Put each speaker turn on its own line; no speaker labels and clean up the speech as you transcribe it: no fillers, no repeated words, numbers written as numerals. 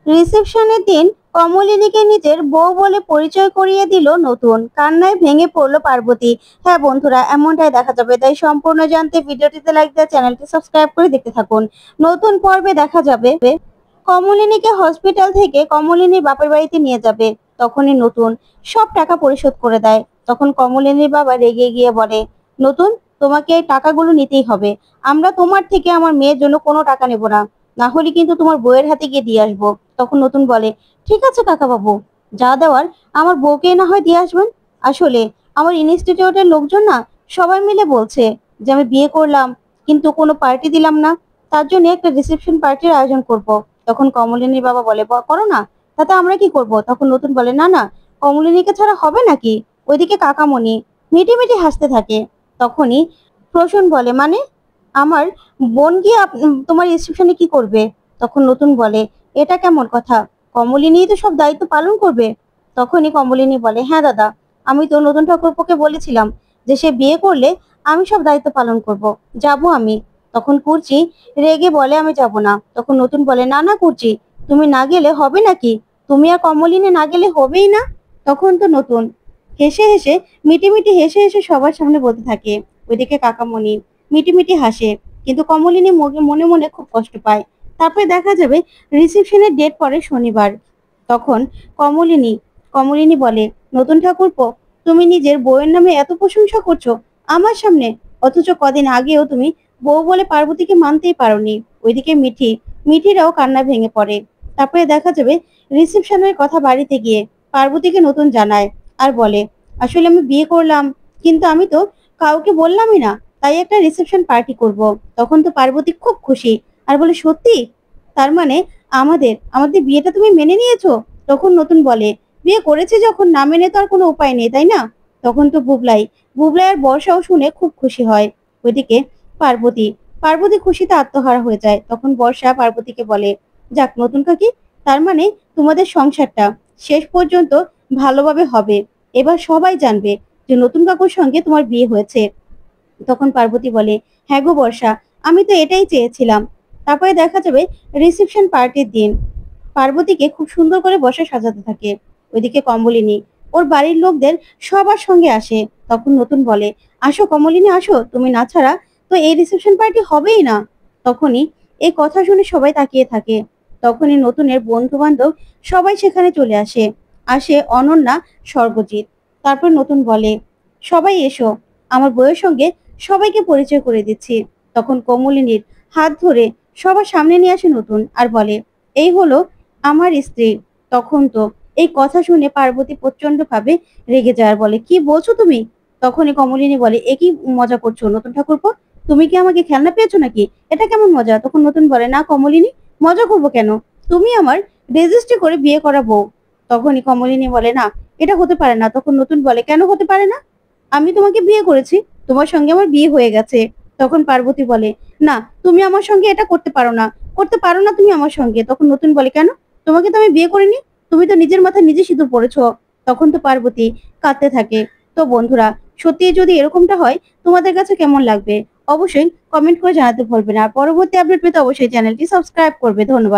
রিসেপশনের দিন কমলিনীকে নিজের বউ বলে পরিচয় করিয়ে দিল নতুন। কান্নায় ভেঙে পড়লো পার্বতী। হ্যাঁ বন্ধুরা, এমনটাই দেখা যাবে, তাই সম্পূর্ণ জানতে ভিডিওটিতে লাইক দিয়ে চ্যানেলটি সাবস্ক্রাইব করে দেখতে থাকুন। নতুন পর্বে দেখা যাবে কমলিনীকে হসপিটাল থেকে কমলিনীর বাপের বাড়িতে নিয়ে যাবে। তখনই নতুন সব টাকা পরিশোধ করে দেয়। তখন কমলিনীর বাবা রেগে গিয়ে বলে, নতুন, তোমাকে এই টাকাগুলো নিতেই হবে। আমরা তোমার থেকে আমার মেয়ের জন্য কোনো টাকা নেব না, না হলে কিন্তু তোমার বউয়ের হাতে গিয়ে দিয়ে আসবো। তখন নতুন বলে, ঠিক আছে কাকা বাবু, যা দেওয়ার আমার বউকে না হয় দিয়ে আসবেন। আসলে আমার ইনস্টিটিউটের লোকজন না সবাই মিলে বলছে যে আমি বিয়ে করলাম কিন্তু কোনো পার্টি দিলাম না, তার জন্য একটা রিসেপশন পার্টির আয়োজন করব। তখন কমলিনীর বাবা বলে, করো না, তাতে আমরা কি করব? তখন নতুন বলে, না না, কমলিনীকে ছাড়া হবে নাকি? ওইদিকে কাকামণি মিটি মিটি হাসতে থাকে। তখনই প্রসূন বলে, মানে আমার বোন গিয়ে তোমার রিসেপশনে কি করবে? তখন নতুন বলে, এটা কেমন কথা? কমলিনী তো সব দায়িত্ব পালন করবে। তখনই কমলিনী বলে, হ্যাঁ দাদা, আমি তো নতুন ঠাকুরপোকে বলেছিলাম যে সে বিয়ে করলে আমি সব দায়িত্ব পালন করব, যাব আমি। তখন কুর্চি রেগে বলে, আমি যাব না। তখন নতুন বলে, না না কুর্চি, তুমি না গেলে হবে নাকি? তুমি আর কমলিনী না গেলে হবেই না। তখন তো নতুন হেসে হেসে মিটিমিটি হেসে হেসে সবার সামনে বলতে থাকে। ওইদিকে কাকামণি মিটিমিটি হাসে, কিন্তু কমলিনী মনে মনে খুব কষ্ট পায়। তারপরে দেখা যাবে রিসেপশনের ডেট পড়ে শনিবার। তখন কমলিনী কমলিনী বলে, নতুন ঠাকুরপো, তুমি নিজের বউয়ের নামে এত প্রশংসা করছো আমার সামনে, অথচ কদিন আগেও তুমি বউ বলে পার্বতীকে মানতেই পারোনি। ওইদিকে মিঠিরাও কান্না ভেঙে পড়ে। তারপরে দেখা যাবে রিসেপশনের কথা বাড়িতে গিয়ে পার্বতীকে নতুন জানায় আর বলে, আসলে আমি বিয়ে করলাম কিন্তু আমি তো কাউকে বললামই না, তাই একটা রিসেপশন পার্টি করব। তখন তো পার্বতী খুব খুশি আর বলে, সত্যি? তার মানে আমাদের আমাদের বিয়েটা তুমি মেনে নিয়েছো? তখন নতুন বলে, বিয়ে করেছে যখন, না মেনে তো আর কোনো উপায় নেই, তাই না? তখন তো বুবলাই বুবলাই আর বর্ষাও শুনে খুব খুশি হয়। ওইদিকে পার্বতী পার্বতী খুশিতে আত্মহারা হয়ে যায়। তখন বর্ষা পার্বতীকে বলে, যাক নতুন কাকি, তার মানে তোমাদের সংসারটা শেষ পর্যন্ত ভালোভাবে হবে। এবার সবাই জানবে যে নতুন কাকুর সঙ্গে তোমার বিয়ে হয়েছে। তখন পার্বতী বলে, হ্যাঁ গো বর্ষা, আমি তো এটাই চেয়েছিলাম। তারপরে দেখা যাবে রিসেপশন পার্টির দিন পার্বতীকে খুব সুন্দর করে বসে সাজাতে থাকে। ওইদিকে কমলিনী ওর বাড়ির লোকদের সবার সঙ্গে আসে। তখন নতুন বলে, আসো কমলিনী আসো, তুমি না ছাড়া তো এই রিসেপশন পার্টি হবেই না। তখনই এই কথা শুনে সবাই তাকিয়ে থাকে। তখনই নতুনের বন্ধু বান্ধব সবাই সেখানে চলে আসে। আসে অনন্যা, সর্বজিৎ। তারপর নতুন বলে, সবাই এসো, আমার বউয়ের সঙ্গে সবাইকে পরিচয় করে দিচ্ছি। তখন কমলিনীর হাত ধরে সবার সামনে নিয়ে আসে নতুন আর বলে, এই হলো আমার স্ত্রী। তখন তো এই কথা শুনে পার্বতী প্রচন্ড ভাবে রেগে যায় আর বলে, কি বলছো তুমি? তখনই কমলিনী বলে, এ কি মজা করছো নতুন ঠাকুরপো? তুমি কি আমাকে খেলনা পেয়েছো নাকি? এটা কেমন মজা? তখন নতুন বলে, না কমলিনী, মজা করবো কেন? তুমি আমার রেজিস্ট্রি করে বিয়ে করা বউ। তখনই কমলিনী বলে, না, এটা হতে পারে না। তখন নতুন বলে, কেন হতে পারে না? আমি তোমাকে বিয়ে করেছি, তোমার সঙ্গে আমার বিয়ে হয়ে গেছে। তখন পার্বতী বলে, না, তুমি আমার সঙ্গে এটা করতে পারো না, করতে পারো না তুমি আমার সঙ্গে। তখন নতুন বলে, কেন? তোমাকে তো আমি বিয়ে করিনি, তুমি তো নিজের মাথায় নিজে সিঁদুর পড়েছো। তখন তো পার্বতী কাঁদতে থাকে। তো বন্ধুরা, সত্যি যদি এরকমটা হয় তোমাদের কাছে কেমন লাগবে অবশ্যই কমেন্ট করে জানাতে ভুলবে না। পরবর্তী আপডেট পেতে অবশ্যই চ্যানেলটি সাবস্ক্রাইব করবে। ধন্যবাদ।